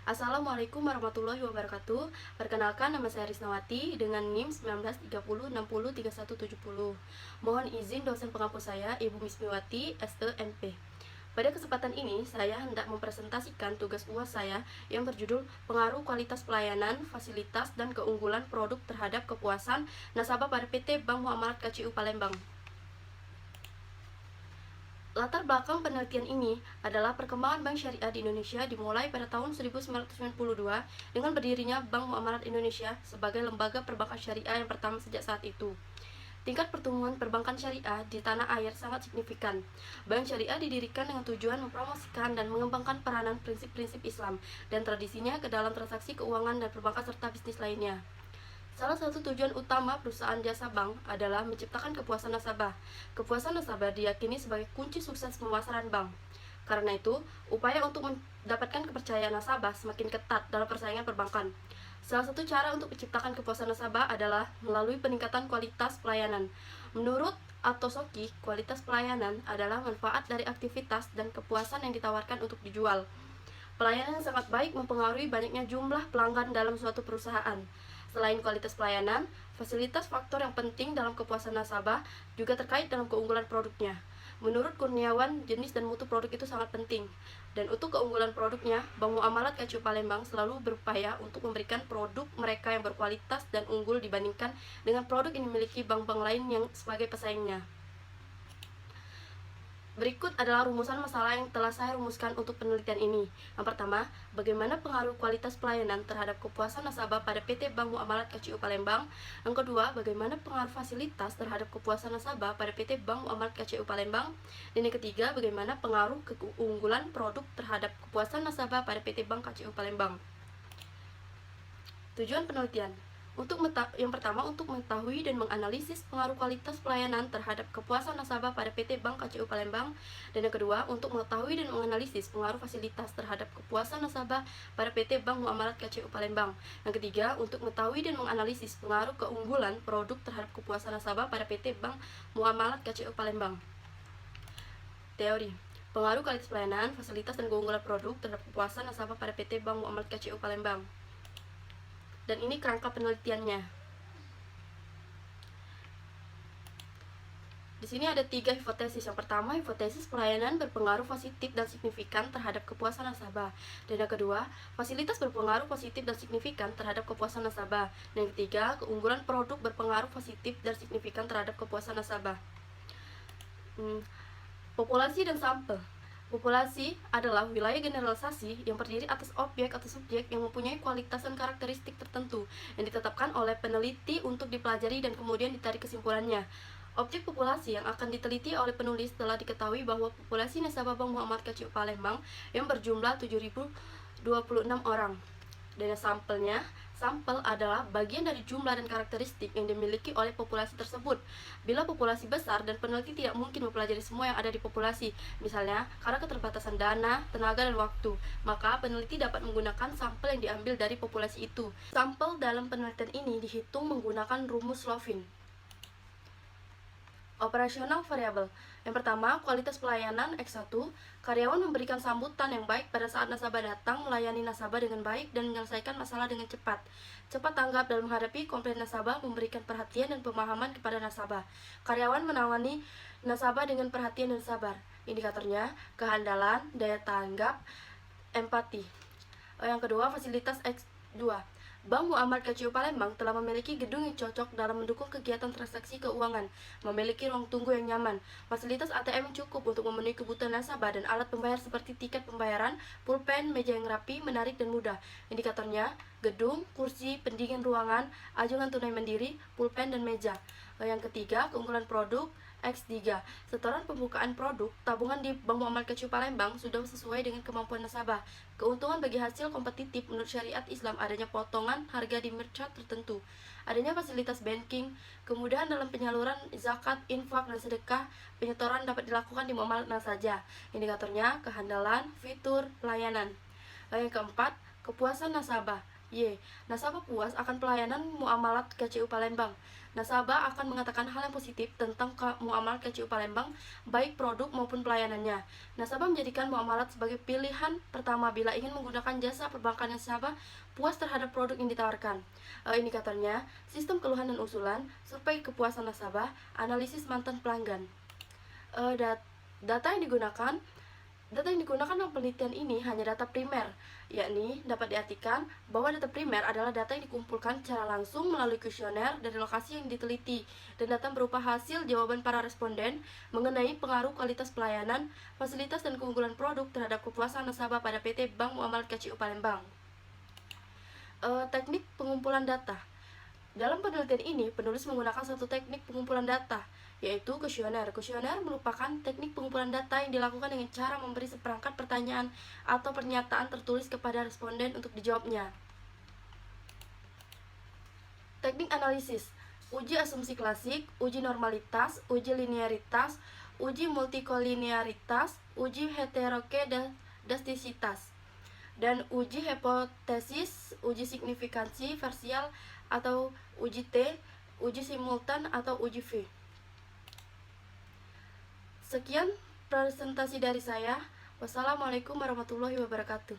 Assalamualaikum warahmatullahi wabarakatuh. Perkenalkan, nama saya Risnawati dengan NIM 1930603170. Mohon izin dosen pengampu saya, Ibu Mismiwati, SEMP. Pada kesempatan ini, saya hendak mempresentasikan tugas UAS saya yang berjudul Pengaruh Kualitas Pelayanan, Fasilitas, dan Keunggulan Produk Terhadap Kepuasan Nasabah pada PT Bank Muamalat KCU Palembang. Latar belakang penelitian ini adalah perkembangan bank syariah di Indonesia dimulai pada tahun 1992 dengan berdirinya Bank Muamalat Indonesia sebagai lembaga perbankan syariah yang pertama sejak saat itu. Tingkat pertumbuhan perbankan syariah di tanah air sangat signifikan. Bank syariah didirikan dengan tujuan mempromosikan dan mengembangkan peranan prinsip-prinsip Islam dan tradisinya ke dalam transaksi keuangan dan perbankan serta bisnis lainnya. Salah satu tujuan utama perusahaan jasa bank adalah menciptakan kepuasan nasabah. Kepuasan nasabah diyakini sebagai kunci sukses pemasaran bank. Karena itu, upaya untuk mendapatkan kepercayaan nasabah semakin ketat dalam persaingan perbankan. Salah satu cara untuk menciptakan kepuasan nasabah adalah melalui peningkatan kualitas pelayanan. Menurut Atosoki, kualitas pelayanan adalah manfaat dari aktivitas dan kepuasan yang ditawarkan untuk dijual. Pelayanan yang sangat baik mempengaruhi banyaknya jumlah pelanggan dalam suatu perusahaan. Selain kualitas pelayanan, fasilitas faktor yang penting dalam kepuasan nasabah juga terkait dalam keunggulan produknya. Menurut Kurniawan, jenis dan mutu produk itu sangat penting. Dan untuk keunggulan produknya, Bank Muamalat KCU Palembang selalu berupaya untuk memberikan produk mereka yang berkualitas dan unggul dibandingkan dengan produk yang dimiliki bank-bank lain yang sebagai pesaingnya. Berikut adalah rumusan masalah yang telah saya rumuskan untuk penelitian ini. Yang pertama, bagaimana pengaruh kualitas pelayanan terhadap kepuasan nasabah pada PT Bank Muamalat KCU Palembang. Yang kedua, bagaimana pengaruh fasilitas terhadap kepuasan nasabah pada PT Bank Muamalat KCU Palembang. Dan yang ketiga, bagaimana pengaruh keunggulan produk terhadap kepuasan nasabah pada PT Bank KCU Palembang. Tujuan penelitian yang pertama, untuk mengetahui dan menganalisis pengaruh kualitas pelayanan terhadap kepuasan nasabah pada PT Bank KCU Palembang. Dan yang kedua, untuk mengetahui dan menganalisis pengaruh fasilitas terhadap kepuasan nasabah pada PT Bank Muamalat KCU Palembang. Yang ketiga, untuk mengetahui dan menganalisis pengaruh keunggulan produk terhadap kepuasan nasabah pada PT Bank Muamalat KCU Palembang. Teori pengaruh kualitas pelayanan, fasilitas, dan keunggulan produk terhadap kepuasan nasabah pada PT Bank Muamalat KCU Palembang. Dan ini kerangka penelitiannya. Di sini ada 3 hipotesis. Yang pertama, hipotesis pelayanan berpengaruh positif dan signifikan terhadap kepuasan nasabah. Dan yang kedua, fasilitas berpengaruh positif dan signifikan terhadap kepuasan nasabah. Dan yang ketiga, keunggulan produk berpengaruh positif dan signifikan terhadap kepuasan nasabah. Populasi dan sampel. Populasi adalah wilayah generalisasi yang terdiri atas objek atau subjek yang mempunyai kualitas dan karakteristik tertentu yang ditetapkan oleh peneliti untuk dipelajari dan kemudian ditarik kesimpulannya. Objek populasi yang akan diteliti oleh penulis telah diketahui bahwa populasi nasabah Bank Muamalat KCU Palembang yang berjumlah 7.026 orang. Dan sampel adalah bagian dari jumlah dan karakteristik yang dimiliki oleh populasi tersebut. Bila populasi besar dan peneliti tidak mungkin mempelajari semua yang ada di populasi, misalnya karena keterbatasan dana, tenaga, dan waktu, maka peneliti dapat menggunakan sampel yang diambil dari populasi itu. Sampel dalam penelitian ini dihitung menggunakan rumus Slovin. Operasional variabel. Yang pertama, kualitas pelayanan X1. Karyawan memberikan sambutan yang baik pada saat nasabah datang, melayani nasabah dengan baik, dan menyelesaikan masalah dengan cepat. Cepat tanggap dalam menghadapi komplain nasabah, memberikan perhatian dan pemahaman kepada nasabah. Karyawan menangani nasabah dengan perhatian dan sabar. Indikatornya, kehandalan, daya tanggap, empati. Yang kedua, fasilitas X2. Bank Muamalat KCU Palembang telah memiliki gedung yang cocok dalam mendukung kegiatan transaksi keuangan, memiliki ruang tunggu yang nyaman, fasilitas ATM yang cukup untuk memenuhi kebutuhan nasabah, dan alat pembayar seperti tiket pembayaran, pulpen, meja yang rapi, menarik, dan mudah. Indikatornya, gedung, kursi, pendingin ruangan, ajuan tunai mandiri, pulpen, dan meja. Yang ketiga, keunggulan produk X3. Setoran pembukaan produk tabungan di Bank Muamalat KCU Palembang sudah sesuai dengan kemampuan nasabah. Keuntungan bagi hasil kompetitif menurut syariat Islam adanya potongan harga di merchant tertentu, adanya fasilitas banking, kemudahan dalam penyaluran zakat, infak, dan sedekah. Penyetoran dapat dilakukan di muamalat mana saja. Indikatornya, kehandalan, fitur, pelayanan. Yang keempat, kepuasan nasabah Y. Nasabah puas akan pelayanan muamalat KCU Palembang. Nasabah akan mengatakan hal yang positif tentang muamalat KCU Palembang, baik produk maupun pelayanannya. Nasabah menjadikan muamalat sebagai pilihan pertama bila ingin menggunakan jasa perbankan. Nasabah puas terhadap produk yang ditawarkan. Indikatornya, sistem keluhan dan usulan, survei kepuasan nasabah, analisis mantan pelanggan. Data yang digunakan dalam penelitian ini hanya data primer, yakni dapat diartikan bahwa data primer adalah data yang dikumpulkan secara langsung melalui kuesioner dari lokasi yang diteliti, dan data berupa hasil jawaban para responden mengenai pengaruh kualitas pelayanan, fasilitas, dan keunggulan produk terhadap kepuasan nasabah pada PT Bank Muamalat KCU Palembang. Teknik pengumpulan data. Dalam penelitian ini, penulis menggunakan satu teknik pengumpulan data, yaitu kuesioner. Kuesioner merupakan teknik pengumpulan data yang dilakukan dengan cara memberi seperangkat pertanyaan atau pernyataan tertulis kepada responden untuk dijawabnya. Teknik analisis. Uji asumsi klasik, uji normalitas, uji linearitas, uji multikolinearitas, uji heterokedastisitas, dan uji hipotesis, uji signifikansi parsial atau uji T, uji simultan atau uji V. Sekian presentasi dari saya. Wassalamualaikum warahmatullahi wabarakatuh.